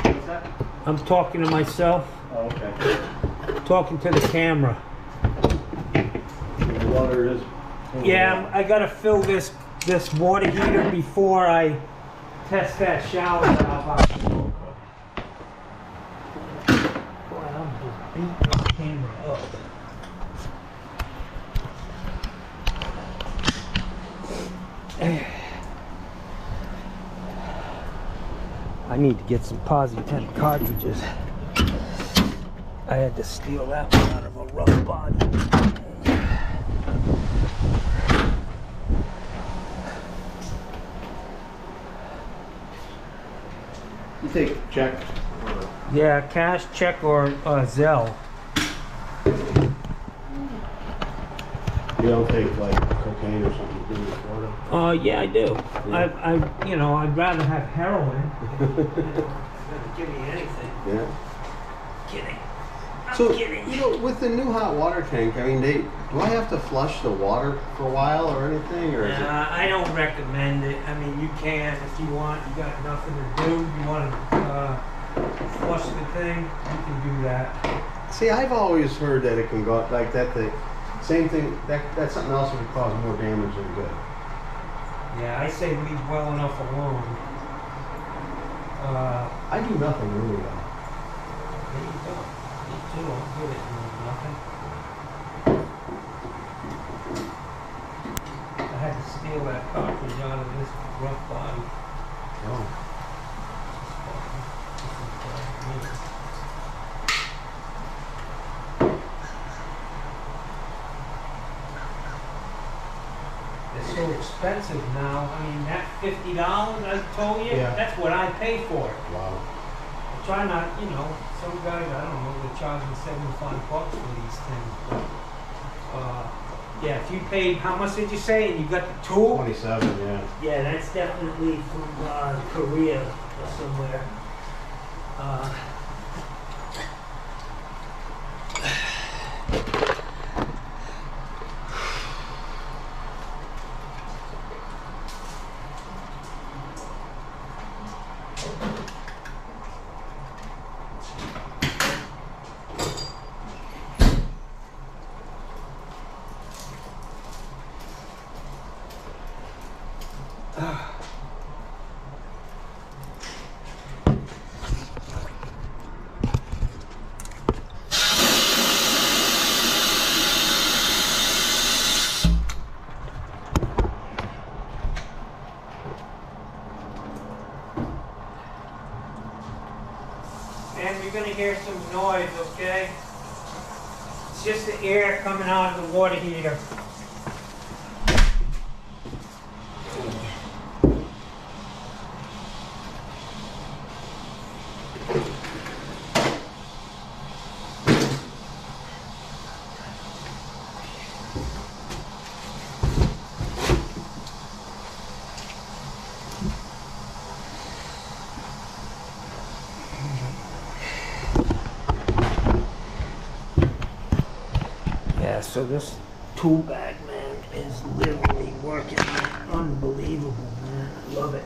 What's that? I'm talking to myself. Oh, okay. Talking to the camera. The water is... Yeah, I gotta fill this water heater before I test that shower valve out. Boy, I'm just beating this camera up. I need to get some Posi 10 cartridges. I had to steal that one out of a rough body. You take check? Yeah, cash, check, or Zelle. You don't take like cocaine or something to do with Florida? Yeah, I do. Yeah. You know, I'd rather have heroin. Give me anything. Yeah. Kidding. I'm So, kidding. you know, with the new hot water tank, I mean, do I have to flush the water for a while or anything, or is it? I don't recommend it. I mean, you can if you want. You got nothing to do. You want to flush the thing, you can do that. See, I've always heard that it can go like that. The same thing. That's something else that could cause more damage than good. Yeah, I say leave well enough alone. I do nothing really though. There you go. Me too. I'm good at doing nothing. I had to steal that cartridge out of this rough body. Oh. It's so expensive now. I mean, that $50 I told you, Yeah. that's what I pay for it. Wow. I try not, you know, some guys, I don't know, they're charging $75 for these things. But, yeah, if you paid, how much did you say? And you got the tool? 27, yeah. Yeah, that's definitely from Korea or somewhere. And you're gonna hear some noise, okay? It's just the air coming out of the water heater. Yeah, so this tool bag, man, is literally working. Unbelievable, man. I love it.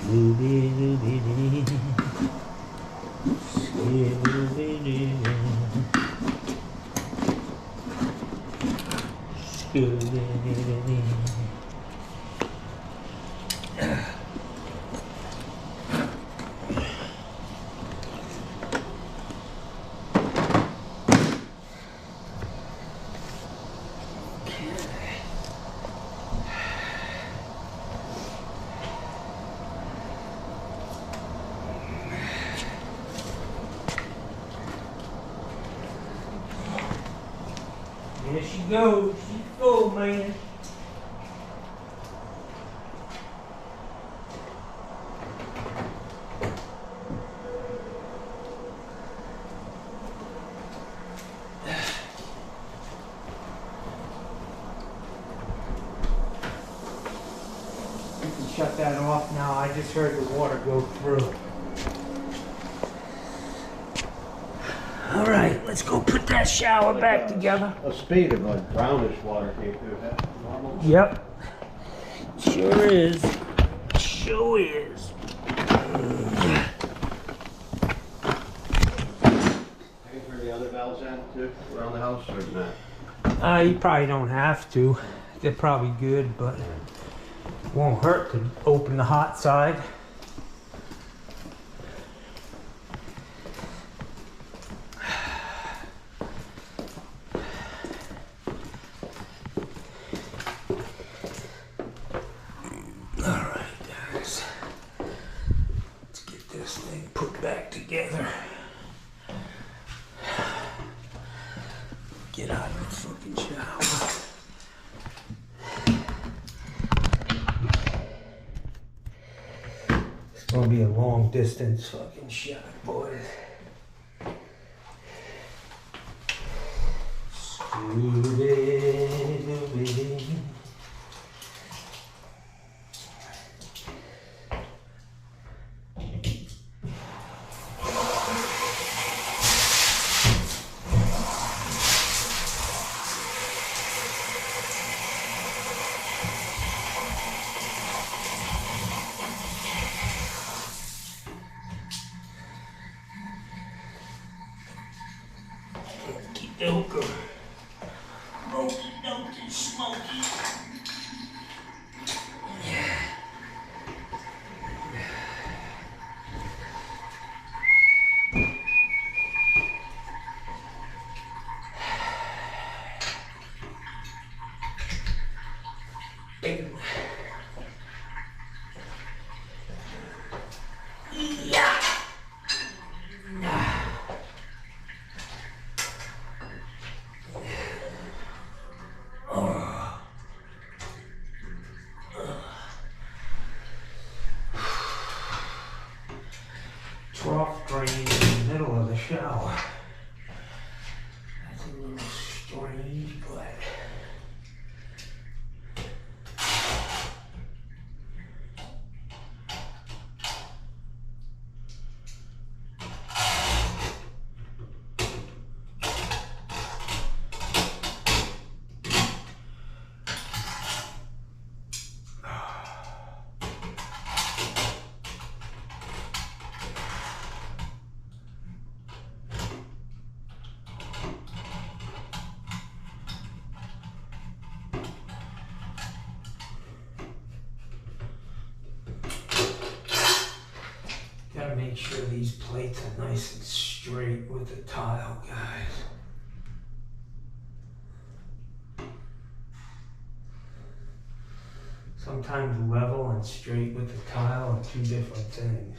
Scooby-Dooby-Doo. Scooby-Doo. There she goes. She's full, man. You can shut that off now. I just heard the water go through. All right, let's go put that shower back together. A spade of like brownish water came through. Is that normal? Yep. Sure is. Sure is. I can turn the other valves in too around the house or not? You probably don't have to. They're probably good, but it won't hurt to open the hot side. Together. Get out of the fucking shower. It's gonna be a long distance fucking shot, boys. Scooby-Dooby. Okey-doke. Okey-doke, smoky. Trough drain in the middle of the shower. That's a little strange, but gotta make sure these plates are nice and straight with the tile, guys. Sometimes level and straight with the tile are two different things.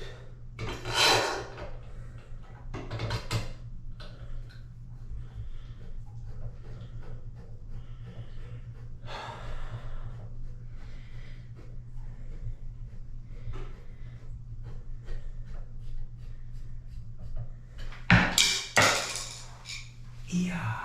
Yeah.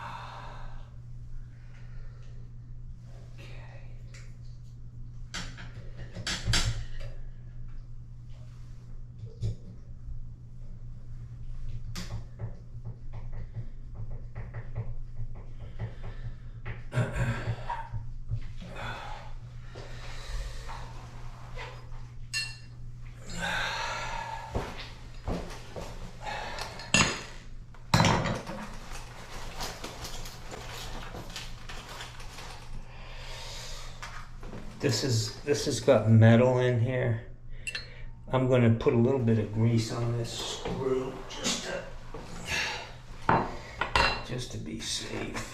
This has got metal in here. I'm gonna put a little bit of grease on this screw just to be safe.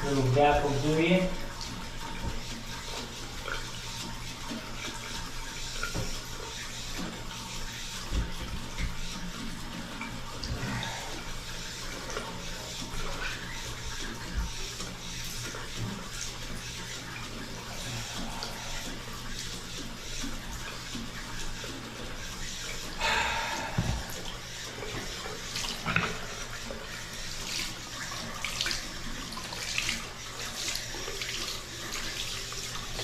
Little gap will do you.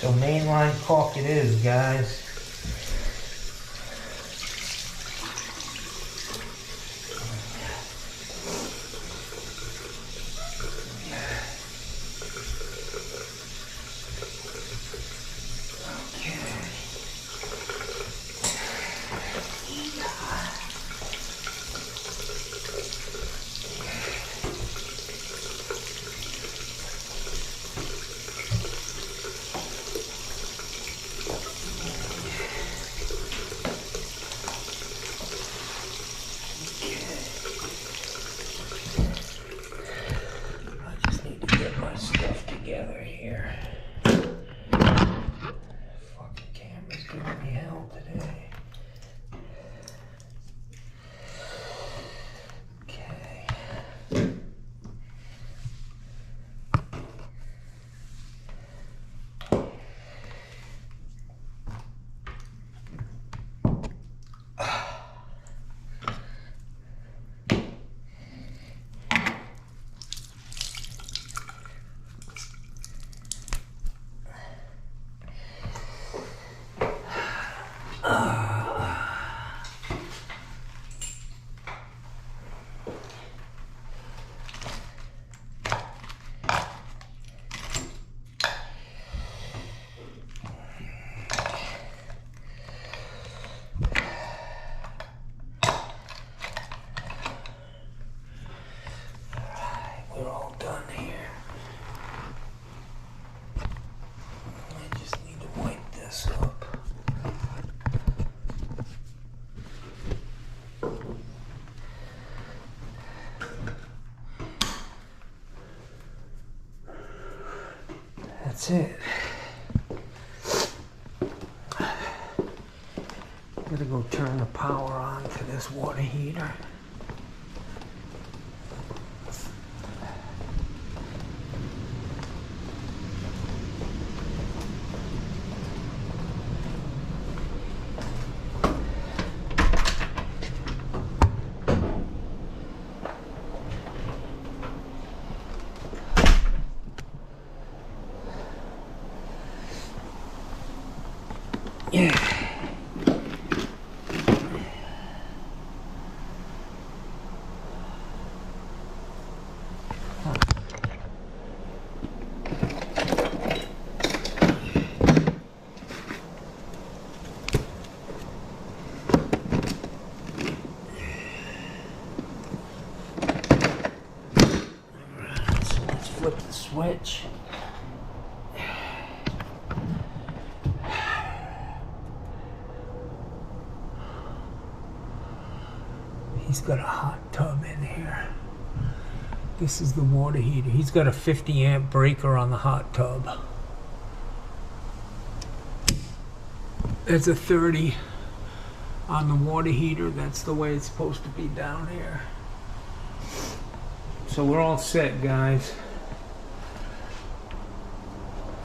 So mainline caulk it is, guys. Stuff together here. Fucking camera's giving me hell today. Okay. We're all done here. I just need to wipe this up. That's it. Gotta go turn the power on to this water heater. Yeah. So let's flip the switch. He's got a hot tub in here. This is the water heater. He's got a 50 amp breaker on the hot tub. There's a 30 on the water heater. That's the way it's supposed to be down here. So we're all set, guys.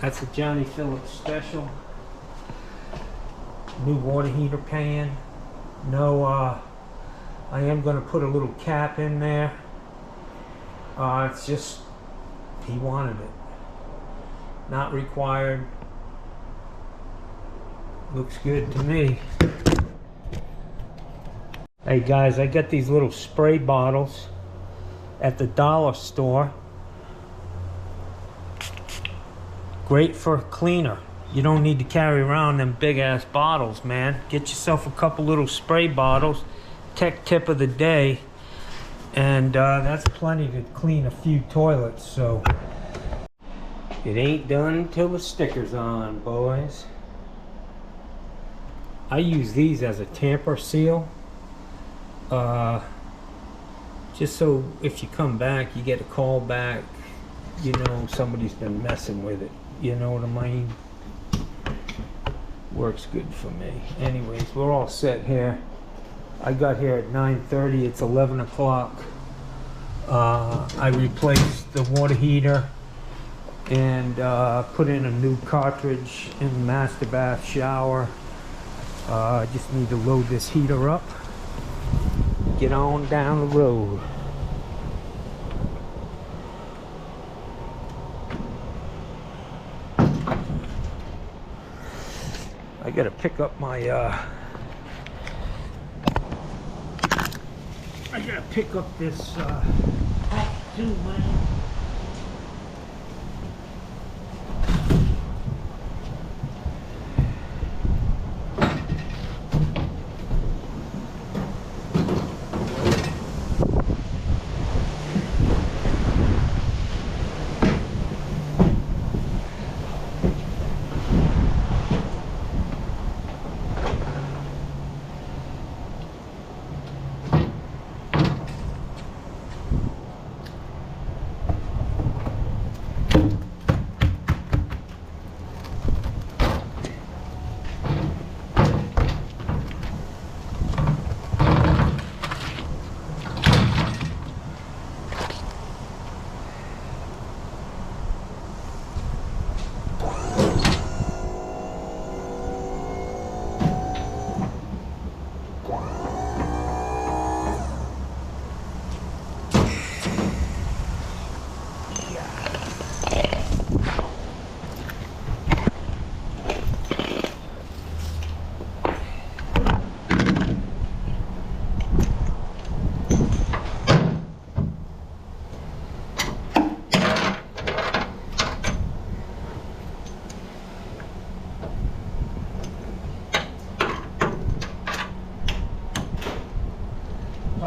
That's a Johnny Phillips special. New water heater pan. No, I am going to put a little cap in there. It's just, he wanted it. Not required. Looks good to me. Hey guys, I got these little spray bottles at the dollar store. Great for cleaner. You don't need to carry around them big ass bottles, man. Get yourself a couple little spray bottles. Tech tip of the day. And that's plenty to clean a few toilets, so it ain't done till the sticker's on, boys. I use these as a tamper seal, just so if you come back, you get a call back, you know somebody's been messing with it. You know what I mean? Works good for me. Anyways, we're all set here. I got here at 9:30. It's 11 o'clock. I replaced the water heater and put in a new cartridge in the master bath shower. I just need to load this heater up. Get on down the road. I gotta pick up my I gotta pick up this too, man.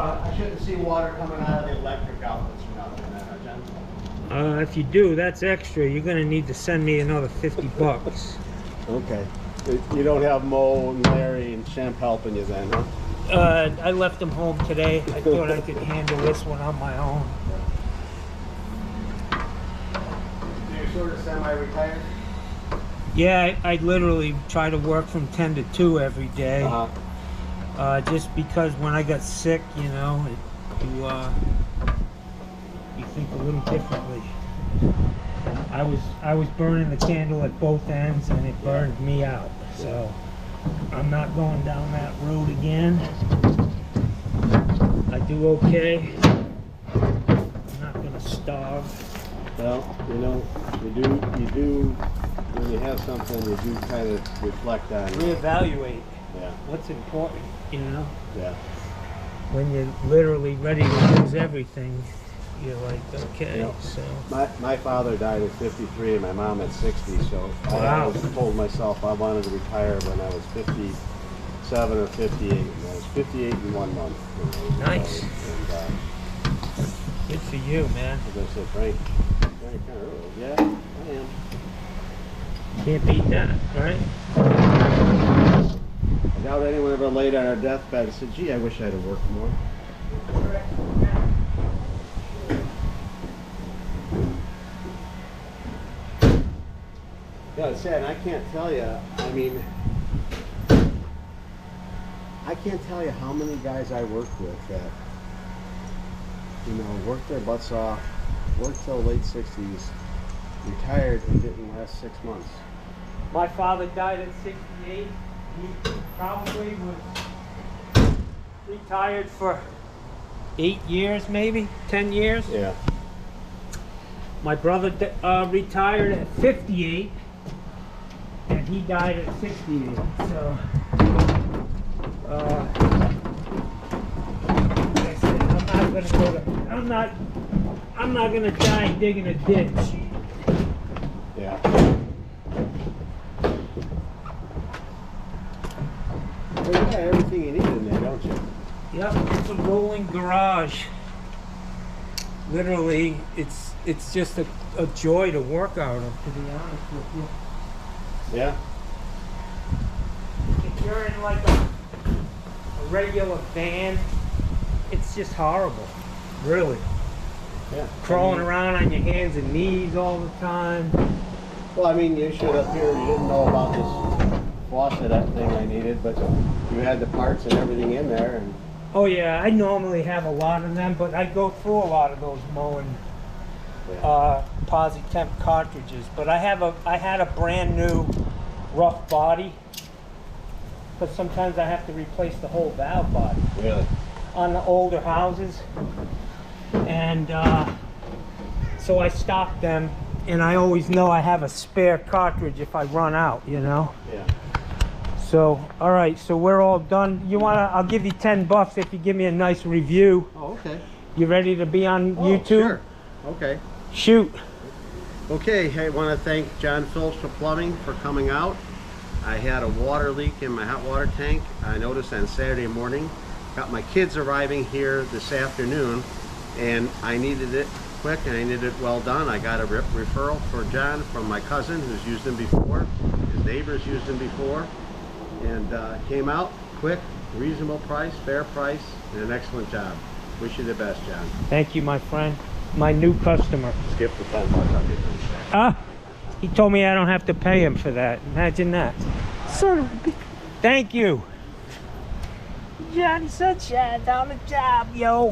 I shouldn't see water coming out of the electric outlets or nothing, Jen. If you do, that's extra. You're gonna need to send me another 50 bucks. Okay. You don't have Mo and Larry and Shemp helping you then, huh? I left them home today. I thought I could handle this one on my own. You're sort of semi-retired? Yeah, I literally try to work from 10 to 2 every day. Just because when I got sick, you know, you think a little differently. I was burning the candle at both ends and it burned me out. So I'm not going down that road again. I do okay. I'm not gonna starve. Well, you know, you do, when you have something, you do kind of reflect on it. Reevaluate. Yeah. What's important, you know? Yeah. When you're literally ready to lose everything, you're like, okay, Yep. so. My father died at 53 and my mom at 60, so I Wow. always told myself I wanted to retire when I was 57 or 58. And I was 58 in 1 month. You know, Nice. And, Good for you, man. as I said, Frank, kind of early. Yeah, I am. Can't beat that, right? I doubt anyone ever laid on our deathbed and said, gee, I wish I'd have worked more. Yeah, it's sad. I can't tell you, I mean, I can't tell you how many guys I worked with that, you know, worked their butts off, worked till late 60s, retired and didn't last 6 months. My father died at 68. He probably was retired for 8 years, maybe 10 years. Yeah. My brother retired at 58, and he died at 68. So, like I said, I'm not gonna die digging a ditch. Yeah. Well, you got everything you need in there, don't you? Yep, it's a rolling garage. literally, it's just a joy to work out of, to be honest with you. Yeah. If you're in like a regular van, it's just horrible, really. Yeah. Crawling around on your hands and knees all the time. Well, I mean, you showed up here, you didn't know about this faucet, that thing I needed, but you had the parts and everything in there, and Oh yeah, I normally have a lot of them, but I go through a lot of those Moen Positemp cartridges. But I had a brand new rough body, because sometimes I have to replace the whole valve body really. on the older houses, and so I stock them, and I always know I have a spare cartridge if I run out, you know. Yeah. So, all right, so we're all done. I'll give you $10 if you give me a nice review. Oh, okay. You ready to be on Oh, YouTube? Sure. Okay. Shoot. Okay, I want to thank John Phillips for Plumbing for coming out. I had a water leak in my hot water tank. I noticed on Saturday morning. Got my kids arriving here this afternoon, and I needed it quick and I needed it well done. I got a referral for John from my cousin who's used them before. His neighbors used them before. And came out quick, reasonable price, fair price, and an excellent job. Wish you the best, John. Thank you, my friend. My new customer. Skip the $10. I'll get them. He told me I don't have to pay him for that. Imagine that. Son of a bitch. Thank you. Johnny Sunshine on the job, yo.